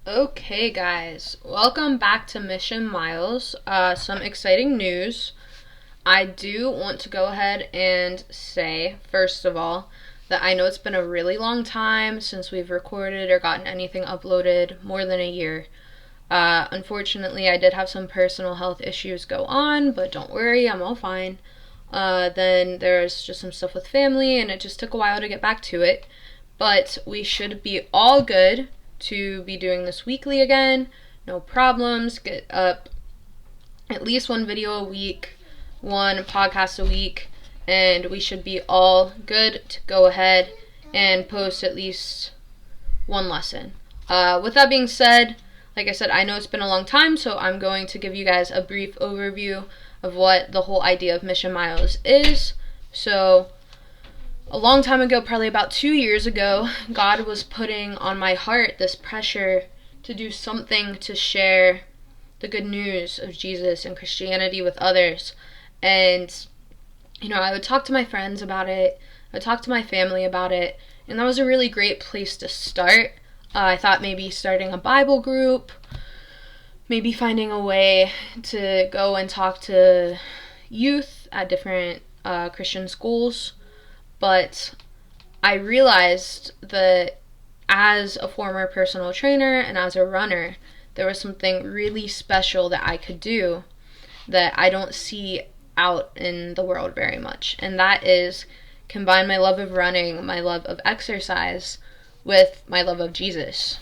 Okay, guys, welcome back to Mission Miles. Some exciting news. I do want to go ahead and say, first of all, that I know it's been a really long time since we've recorded or gotten anything uploaded, more than a year. Unfortunately, I did have some personal health issues go on, but don't worry, I'm all fine. Then there's just some stuff with family, and it just took a while to get back to it. But we should be all good to be doing this weekly again. No problems. Get up at least one video a week, one podcast a week, and we should be all good to go ahead and post at least one lesson. With that being said, like I said, I know it's been a long time, so I'm going to give you guys a brief overview of what the whole idea of Mission Miles is. So, a long time ago, probably about 2 years ago, God was putting on my heart this pressure to do something to share the good news of Jesus and Christianity with others. And, I would talk to my friends about it, I would talk to my family about it, and that was a really great place to start. I thought maybe starting a Bible group, maybe finding a way to go and talk to youth at different Christian schools. But I realized that as a former personal trainer and as a runner, there was something really special that I could do that I don't see out in the world very much. And that is combine my love of running, my love of exercise, with my love of Jesus.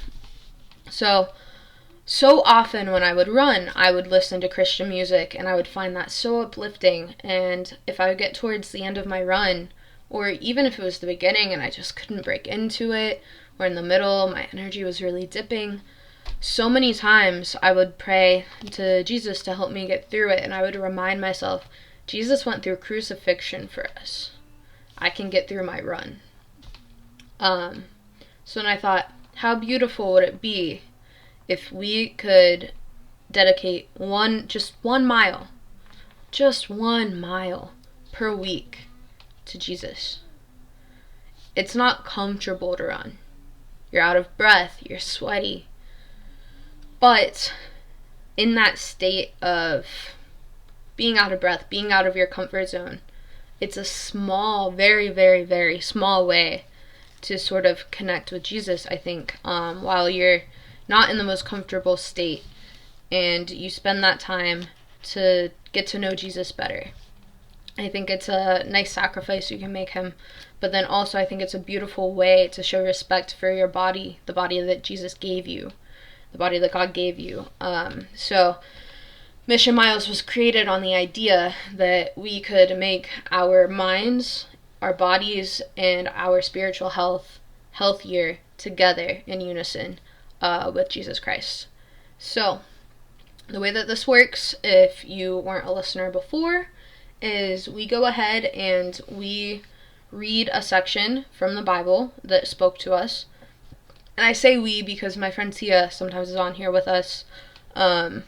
So often when I would run, I would listen to Christian music, and I would find that so uplifting. And if I would get towards the end of my run, or even if it was the beginning and I just couldn't break into it, or in the middle, my energy was really dipping, so many times I would pray to Jesus to help me get through it, and I would remind myself, Jesus went through crucifixion for us. I can get through my run. So then I thought, how beautiful would it be if we could dedicate just one mile per week to Jesus. It's not comfortable to run. You're out of breath, you're sweaty. But in that state of being out of breath, being out of your comfort zone, it's a small, very, very, very small way to sort of connect with Jesus, I think, while you're not in the most comfortable state, and you spend that time to get to know Jesus better. I think it's a nice sacrifice you can make him, but then also I think it's a beautiful way to show respect for your body, the body that Jesus gave you, the body that God gave you. So Mission Miles was created on the idea that we could make our minds, our bodies, and our spiritual health healthier together in unison with Jesus Christ. So the way that this works, if you weren't a listener before, is we go ahead and we read a section from the Bible that spoke to us. And I say we because my friend Tia sometimes is on here with us. When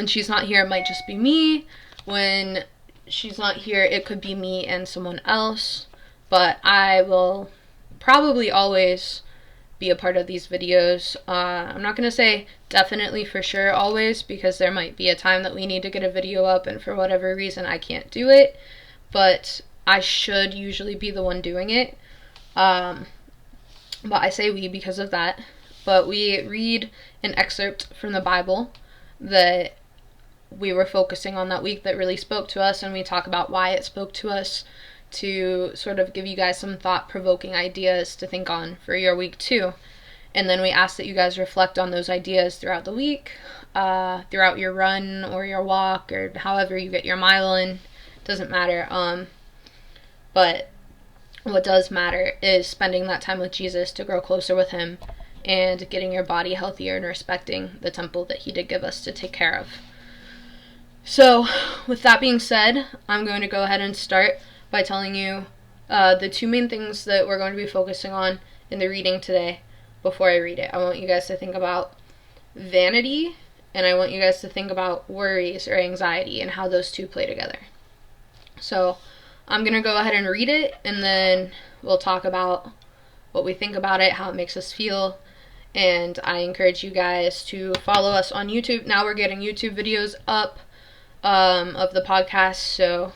she's not here, it might just be me. When she's not here, it could be me and someone else. But I will probably always be a part of these videos. I'm not going to say definitely for sure always, because there might be a time that we need to get a video up and for whatever reason I can't do it, but I should usually be the one doing it. But I say we because of that. But we read an excerpt from the Bible that we were focusing on that week that really spoke to us, and we talk about why it spoke to us, to sort of give you guys some thought-provoking ideas to think on for your week too. And then we ask that you guys reflect on those ideas throughout the week, throughout your run or your walk, or however you get your mile in. Doesn't matter. But what does matter is spending that time with Jesus to grow closer with him and getting your body healthier and respecting the temple that he did give us to take care of. So, with that being said, I'm going to go ahead and start by telling you the two main things that we're going to be focusing on in the reading today before I read it. I want you guys to think about vanity, and I want you guys to think about worries or anxiety and how those two play together. So, I'm going to go ahead and read it, and then we'll talk about what we think about it, how it makes us feel, And I encourage you guys to follow us on YouTube. Now we're getting YouTube videos up of the podcast, so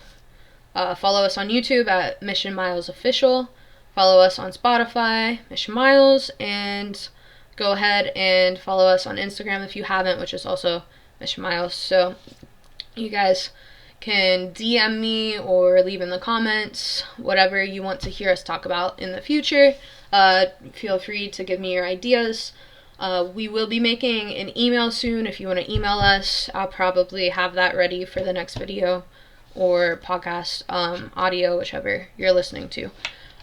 follow us on YouTube at Mission Miles Official. Follow us on Spotify, Mission Miles, and go ahead and follow us on Instagram if you haven't, which is also Mission Miles. So you guys can DM me or leave in the comments whatever you want to hear us talk about in the future. Feel free to give me your ideas. We will be making an email soon. If you want to email us, I'll probably have that ready for the next video or podcast, audio, whichever you're listening to.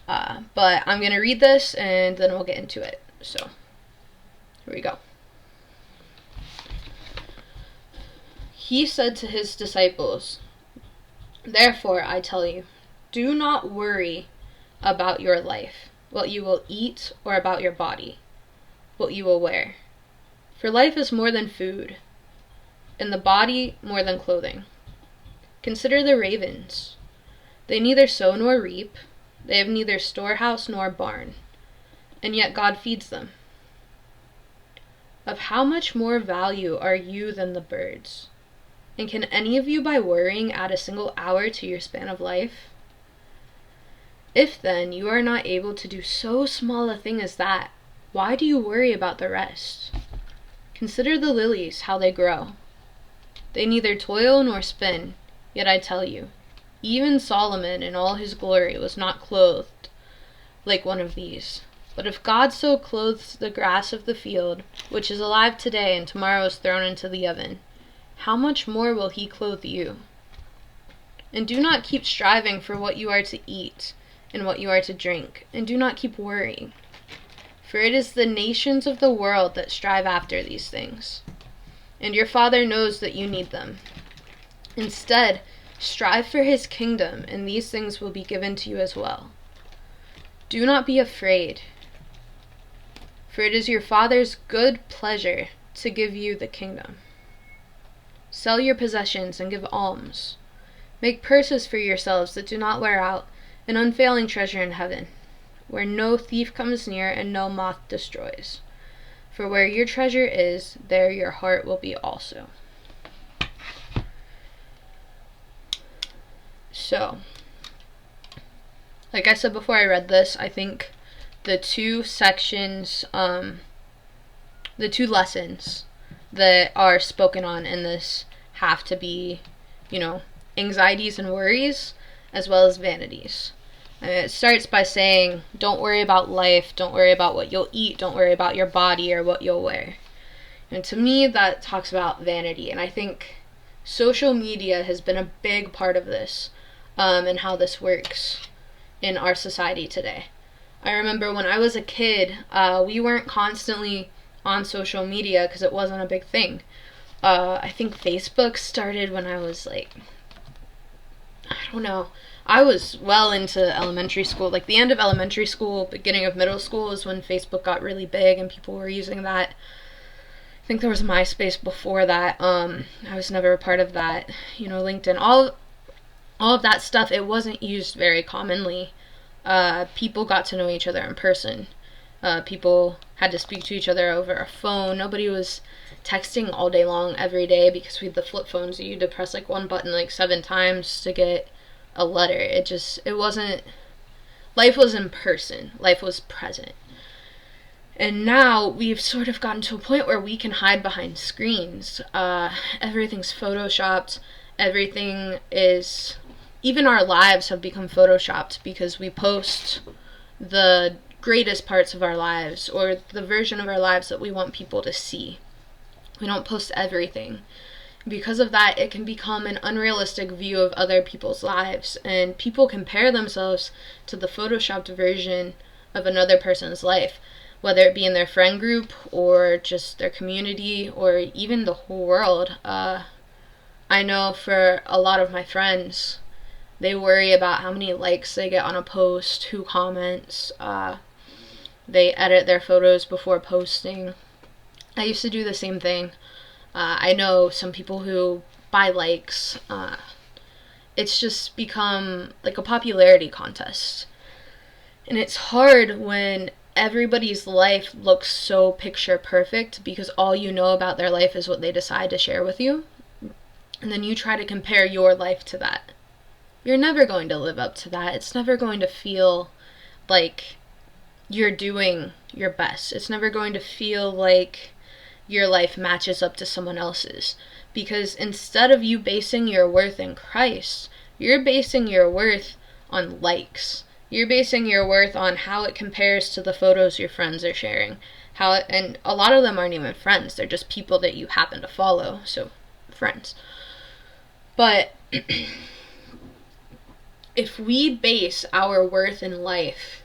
But I'm going to read this and then we'll get into it. So, here we go. He said to his disciples, "Therefore, I tell you, do not worry about your life, what you will eat, or about your body, what you will wear. For life is more than food, and the body more than clothing. Consider the ravens. They neither sow nor reap. They have neither storehouse nor barn, and yet God feeds them. Of how much more value are you than the birds? And can any of you by worrying add a single hour to your span of life? If then you are not able to do so small a thing as that, why do you worry about the rest? Consider the lilies, how they grow. They neither toil nor spin, yet I tell you, even Solomon in all his glory was not clothed like one of these. But if God so clothes the grass of the field, which is alive today and tomorrow is thrown into the oven, how much more will he clothe you? And do not keep striving for what you are to eat and what you are to drink, and do not keep worrying. For it is the nations of the world that strive after these things, and your Father knows that you need them. Instead, strive for his kingdom, and these things will be given to you as well. Do not be afraid, for it is your Father's good pleasure to give you the kingdom. Sell your possessions and give alms. Make purses for yourselves that do not wear out, an unfailing treasure in heaven, where no thief comes near and no moth destroys. For where your treasure is, there your heart will be also." So, like I said before I read this, I think the two sections, the two lessons that are spoken on in this have to be, anxieties and worries, as well as vanities. And it starts by saying, don't worry about life, don't worry about what you'll eat, don't worry about your body or what you'll wear. And to me, that talks about vanity. And I think social media has been a big part of this, and how this works in our society today. I remember when I was a kid, we weren't constantly on social media because it wasn't a big thing. I think Facebook started when I was I was well into elementary school. Like the end of elementary school, beginning of middle school is when Facebook got really big and people were using that. I think there was MySpace before that. I was never a part of that. LinkedIn, all of that stuff, it wasn't used very commonly. People got to know each other in person. People had to speak to each other over a phone. Nobody was texting all day long every day because we had the flip phones. You had to press one button 7 times to get a letter. It wasn't, life was in person. Life was present. And now we've sort of gotten to a point where we can hide behind screens. Everything's photoshopped. Everything is, even our lives have become photoshopped because we post the greatest parts of our lives or the version of our lives that we want people to see. We don't post everything. Because of that, it can become an unrealistic view of other people's lives, and people compare themselves to the photoshopped version of another person's life, whether it be in their friend group or just their community or even the whole world. I know for a lot of my friends, they worry about how many likes they get on a post, who comments. They edit their photos before posting. I used to do the same thing. I know some people who buy likes. It's just become like a popularity contest. And it's hard when everybody's life looks so picture perfect because all you know about their life is what they decide to share with you. And then you try to compare your life to that. You're never going to live up to that. It's never going to feel like you're doing your best. It's never going to feel like your life matches up to someone else's. Because instead of you basing your worth in Christ, you're basing your worth on likes. You're basing your worth on how it compares to the photos your friends are sharing. And a lot of them aren't even friends. They're just people that you happen to follow. So, friends. But if we base our worth in life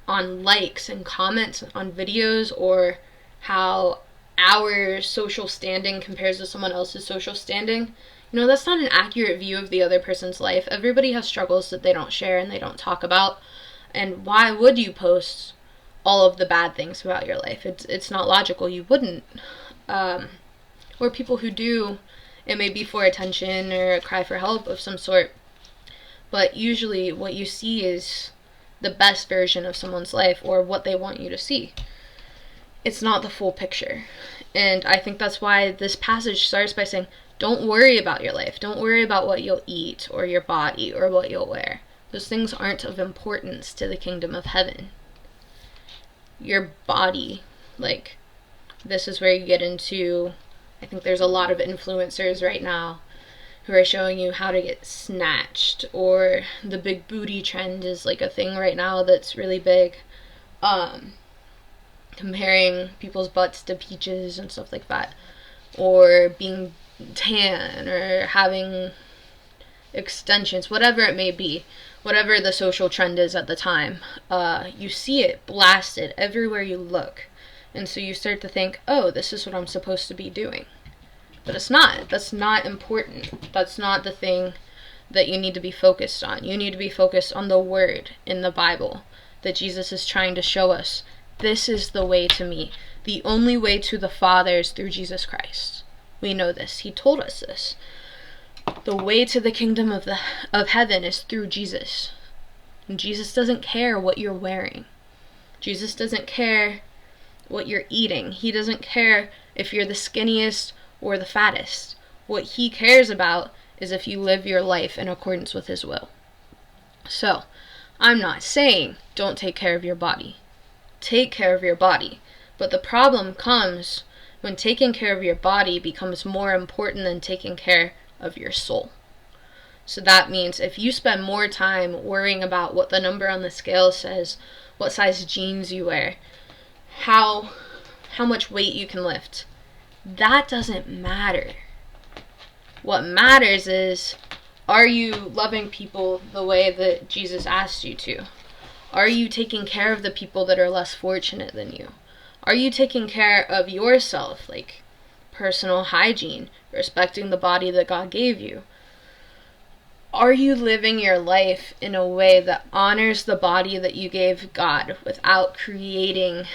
on likes and comments on videos, or how our social standing compares to someone else's social standing, that's not an accurate view of the other person's life. Everybody has struggles that they don't share and they don't talk about. And why would you post all of the bad things about your life? It's not logical. You wouldn't. Or people who do, it may be for attention or a cry for help of some sort. But usually what you see is the best version of someone's life, or what they want you to see. It's not the full picture. And I think that's why this passage starts by saying, don't worry about your life. Don't worry about what you'll eat, or your body, or what you'll wear. Those things aren't of importance to the kingdom of heaven. Your body, this is where you get into, I think there's a lot of influencers right now who are showing you how to get snatched, or the big booty trend is a thing right now that's really big. Comparing people's butts to peaches and stuff like that, or being tan, or having extensions, whatever it may be, whatever the social trend is at the time. You see it blasted everywhere you look, and so you start to think, oh, this is what I'm supposed to be doing. But it's not. That's not important. That's not the thing that you need to be focused on. You need to be focused on the word in the Bible that Jesus is trying to show us. This is the way to me. The only way to the Father is through Jesus Christ. We know this. He told us this. The way to the kingdom of heaven is through Jesus. And Jesus doesn't care what you're wearing. Jesus doesn't care what you're eating. He doesn't care if you're the skinniest or the fattest. What he cares about is if you live your life in accordance with his will. So, I'm not saying don't take care of your body. Take care of your body. But the problem comes when taking care of your body becomes more important than taking care of your soul. So that means if you spend more time worrying about what the number on the scale says, what size jeans you wear, how much weight you can lift, that doesn't matter. What matters is, are you loving people the way that Jesus asked you to? Are you taking care of the people that are less fortunate than you? Are you taking care of yourself, personal hygiene, respecting the body that God gave you? Are you living your life in a way that honors the body that you gave God without creating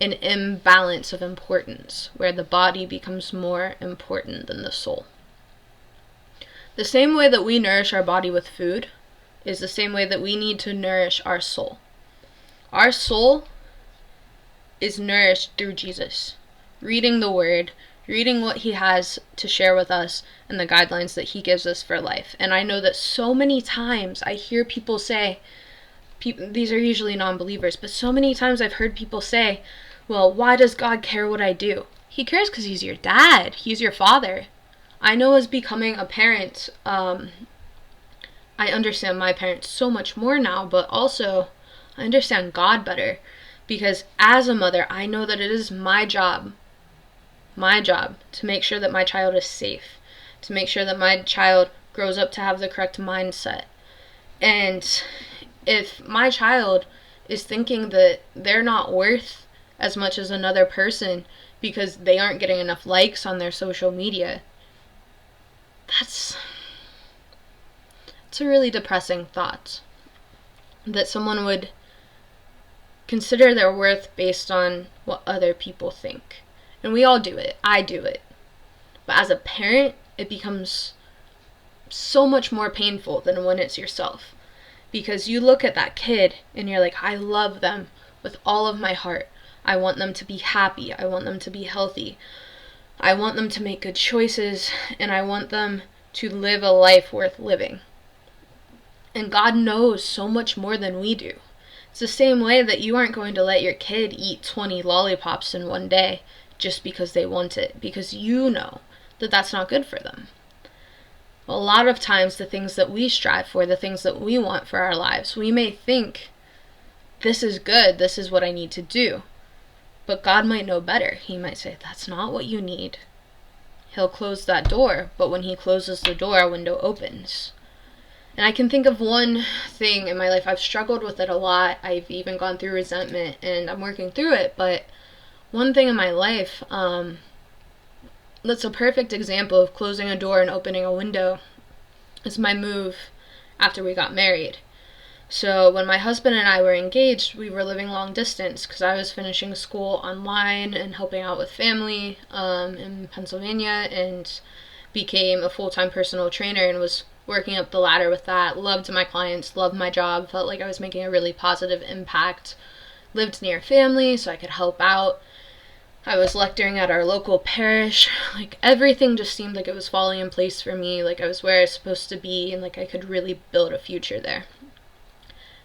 an imbalance of importance, where the body becomes more important than the soul? The same way that we nourish our body with food is the same way that we need to nourish our soul. Our soul is nourished through Jesus. Reading the Word, reading what he has to share with us, and the guidelines that he gives us for life. And I know that so many times I hear people say, these are usually non-believers, but so many times I've heard people say, well, why does God care what I do? He cares because he's your dad. He's your father. I know as becoming a parent, I understand my parents so much more now, but also I understand God better. Because as a mother, I know that it is my job to make sure that my child is safe, to make sure that my child grows up to have the correct mindset. And if my child is thinking that they're not worth as much as another person because they aren't getting enough likes on their social media, that's a really depressing thought. That someone would consider their worth based on what other people think. And we all do it. I do it. But as a parent, it becomes so much more painful than when it's yourself. Because you look at that kid and you're like, I love them with all of my heart. I want them to be happy. I want them to be healthy. I want them to make good choices, and I want them to live a life worth living. And God knows so much more than we do. It's the same way that you aren't going to let your kid eat 20 lollipops in one day just because they want it, because you know that that's not good for them. A lot of times the things that we strive for, the things that we want for our lives, we may think, this is good, this is what I need to do. But God might know better. He might say, that's not what you need. He'll close that door, but when he closes the door, a window opens. And I can think of one thing in my life. I've struggled with it a lot. I've even gone through resentment, and I'm working through it. But one thing in my life that's a perfect example of closing a door and opening a window is my move after we got married. So when my husband and I were engaged, we were living long distance because I was finishing school online and helping out with family in Pennsylvania, and became a full-time personal trainer and was working up the ladder with that. Loved my clients, loved my job, felt like I was making a really positive impact. Lived near family so I could help out. I was lecturing at our local parish. Like, everything just seemed like it was falling in place for me, like I was where I was supposed to be, and like I could really build a future there.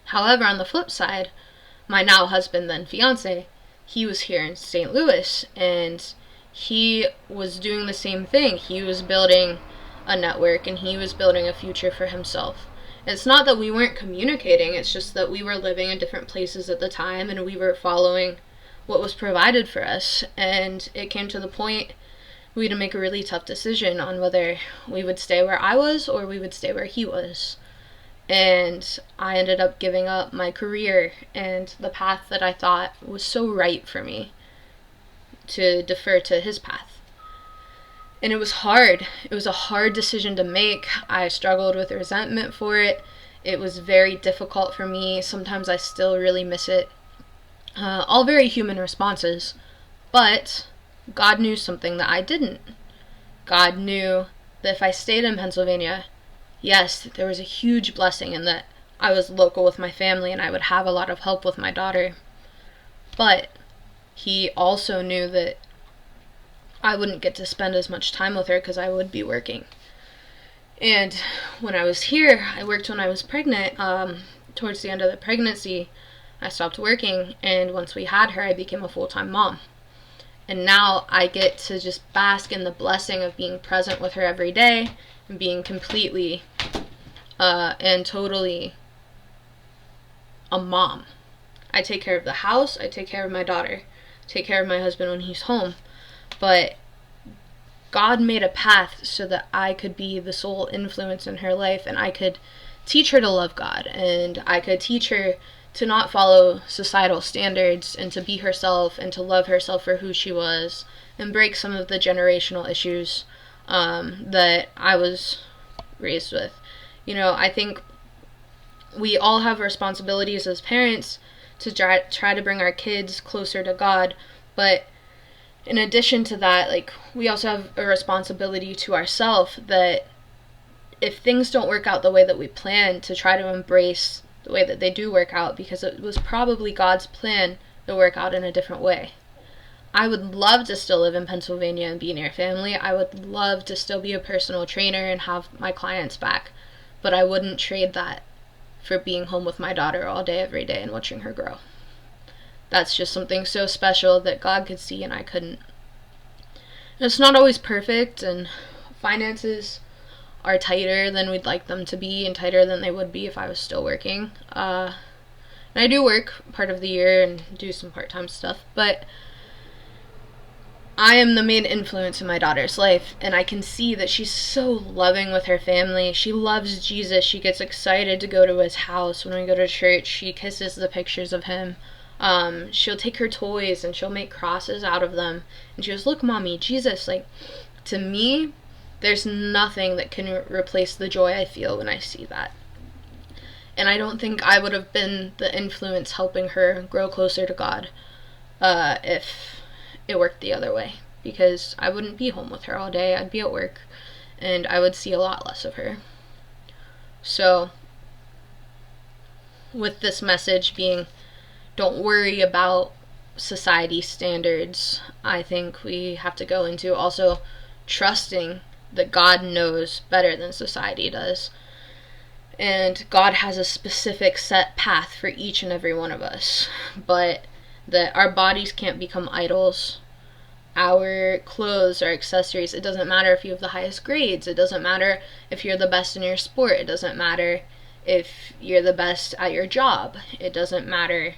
However, on the flip side, my now husband, then fiance, he was here in St. Louis, and he was doing the same thing. He was building a network, and he was building a future for himself. It's not that we weren't communicating, it's just that we were living in different places at the time, and we were following what was provided for us. And it came to the point we had to make a really tough decision on whether we would stay where I was or we would stay where he was. And I ended up giving up my career and the path that I thought was so right for me to defer to his path. And it was hard. It was a hard decision to make. I struggled with resentment for it. It was very difficult for me. Sometimes I still really miss it. All very human responses. But God knew something that I didn't. God knew that if I stayed in Pennsylvania, yes, there was a huge blessing in that I was local with my family and I would have a lot of help with my daughter. But he also knew that I wouldn't get to spend as much time with her because I would be working. And when I was here, I worked when I was pregnant. Towards the end of the pregnancy, I stopped working, and once we had her, I became a full-time mom. And now I get to just bask in the blessing of being present with her every day and being completely and totally a mom. I take care of the house, I take care of my daughter, take care of my husband when he's home. But God made a path so that I could be the sole influence in her life, and I could teach her to love God, and I could teach her to not follow societal standards, and to be herself, and to love herself for who she was, and break some of the generational issues that I was raised with. You know, I think we all have responsibilities as parents to try to bring our kids closer to God, but in addition to that, like, we also have a responsibility to ourselves that if things don't work out the way that we plan, to try to embrace the way that they do work out, because it was probably God's plan to work out in a different way. I would love to still live in Pennsylvania and be near family. I would love to still be a personal trainer and have my clients back, but I wouldn't trade that for being home with my daughter all day, every day, and watching her grow. That's just something so special that God could see and I couldn't. And it's not always perfect, and finances are tighter than we'd like them to be, and tighter than they would be if I was still working. And I do work part of the year and do some part-time stuff, but I am the main influence in my daughter's life, and I can see that she's so loving with her family. She loves Jesus. She gets excited to go to his house. When we go to church, she kisses the pictures of him. She'll take her toys and she'll make crosses out of them, and she goes, "Look, Mommy, Jesus." Like, to me, there's nothing that can replace the joy I feel when I see that. And I don't think I would have been the influence helping her grow closer to God if it worked the other way, because I wouldn't be home with her all day. I'd be at work, and I would see a lot less of her. So with this message being, don't worry about society standards, I think we have to go into also trusting that God knows better than society does. And God has a specific set path for each and every one of us. But that our bodies can't become idols. Our clothes, our accessories, it doesn't matter if you have the highest grades. It doesn't matter if you're the best in your sport. It doesn't matter if you're the best at your job. It doesn't matter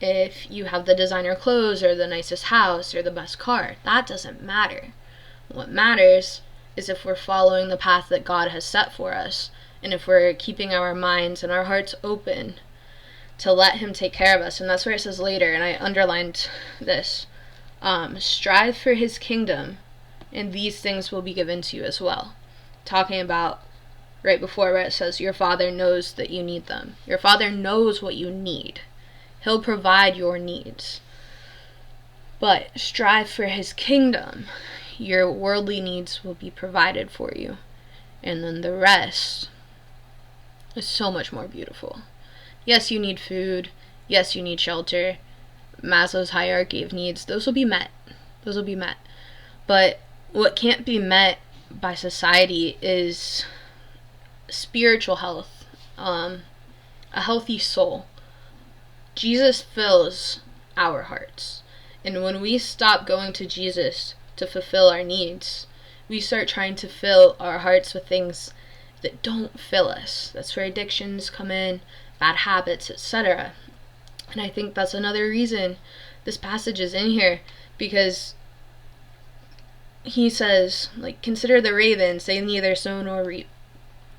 if you have the designer clothes or the nicest house or the best car. That doesn't matter. What matters is if we're following the path that God has set for us, and if we're keeping our minds and our hearts open to let him take care of us. And that's where it says later, and I underlined this, strive for his kingdom, and these things will be given to you as well. Talking about right before where it says your Father knows that you need them. Your Father knows what you need. He'll provide your needs. But strive for his kingdom. Your worldly needs will be provided for you. And then the rest is so much more beautiful. Yes, you need food. Yes, you need shelter. Maslow's hierarchy of needs, those will be met. Those will be met. But what can't be met by society is spiritual health, a healthy soul. Jesus fills our hearts. And when we stop going to Jesus to fulfill our needs, we start trying to fill our hearts with things that don't fill us. That's where addictions come in, bad habits, etc. And I think that's another reason this passage is in here, because he says, like, consider the ravens, they neither sow nor reap.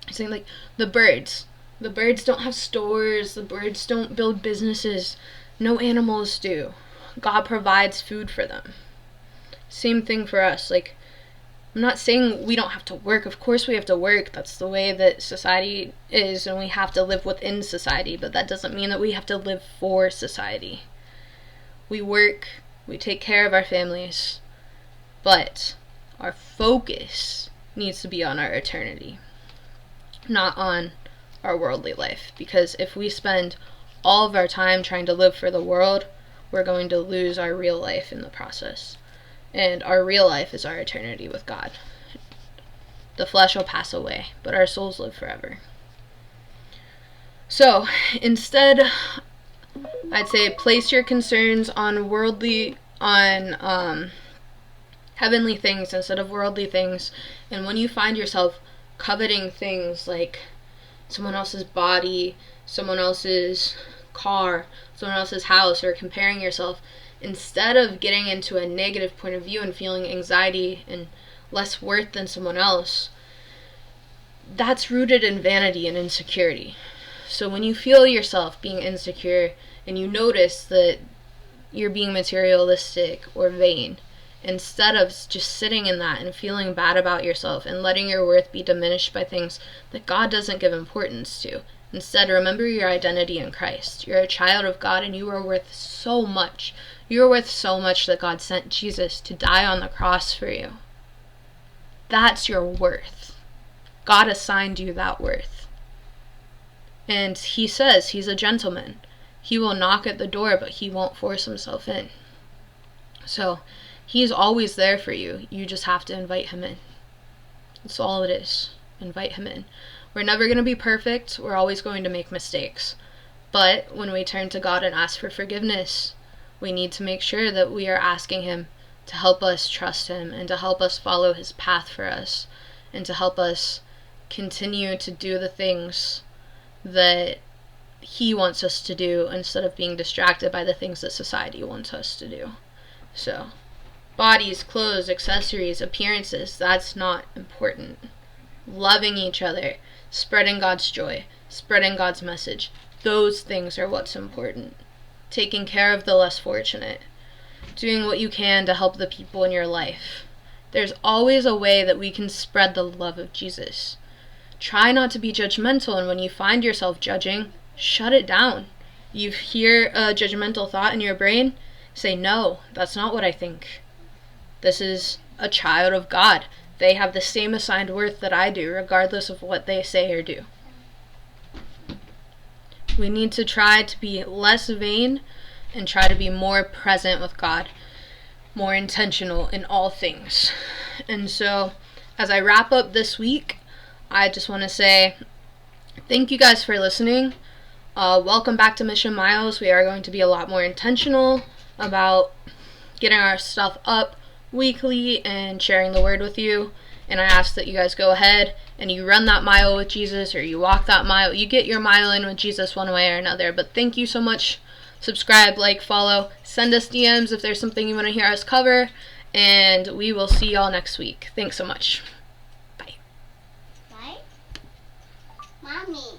He's saying, like, the birds don't have stores, the birds don't build businesses, no animals do. God provides food for them. Same thing for us. Like, I'm not saying we don't have to work. Of course we have to work. That's the way that society is, and we have to live within society. But that doesn't mean that we have to live for society. We work. We take care of our families. But our focus needs to be on our eternity, not on our worldly life. Because if we spend all of our time trying to live for the world, we're going to lose our real life in the process. And our real life is our eternity with God. The flesh will pass away, but our souls live forever. So, instead, I'd say place your concerns on heavenly things instead of worldly things. And when you find yourself coveting things like someone else's body, someone else's car, someone else's house, or comparing yourself, instead of getting into a negative point of view and feeling anxiety and less worth than someone else, that's rooted in vanity and insecurity. So when you feel yourself being insecure and you notice that you're being materialistic or vain, instead of just sitting in that and feeling bad about yourself and letting your worth be diminished by things that God doesn't give importance to, instead remember your identity in Christ. You're a child of God, and you are worth so much. You're worth so much that God sent Jesus to die on the cross for you. That's your worth. God assigned you that worth. And he says he's a gentleman. He will knock at the door, but he won't force himself in. So he's always there for you. You just have to invite him in. That's all it is. Invite him in. We're never going to be perfect. We're always going to make mistakes. But when we turn to God and ask for forgiveness, we need to make sure that we are asking him to help us trust him and to help us follow his path for us and to help us continue to do the things that he wants us to do instead of being distracted by the things that society wants us to do. So, bodies, clothes, accessories, appearances, that's not important. Loving each other, spreading God's joy, spreading God's message, those things are what's important. Taking care of the less fortunate, doing what you can to help the people in your life. There's always a way that we can spread the love of Jesus. Try not to be judgmental, and when you find yourself judging, shut it down. You hear a judgmental thought in your brain, say, no, that's not what I think. This is a child of God. They have the same assigned worth that I do, regardless of what they say or do. We need to try to be less vain and try to be more present with God, more intentional in all things. And so, as I wrap up this week, I just want to say thank you guys for listening. Welcome back to Mission Miles. We are going to be a lot more intentional about getting our stuff up weekly and sharing the word with you. And I ask that you guys go ahead and you run that mile with Jesus, or you walk that mile. You get your mile in with Jesus one way or another. But thank you so much. Subscribe, like, follow, send us DMs if there's something you want to hear us cover. And we will see y'all next week. Thanks so much. Bye. Bye. Mommy.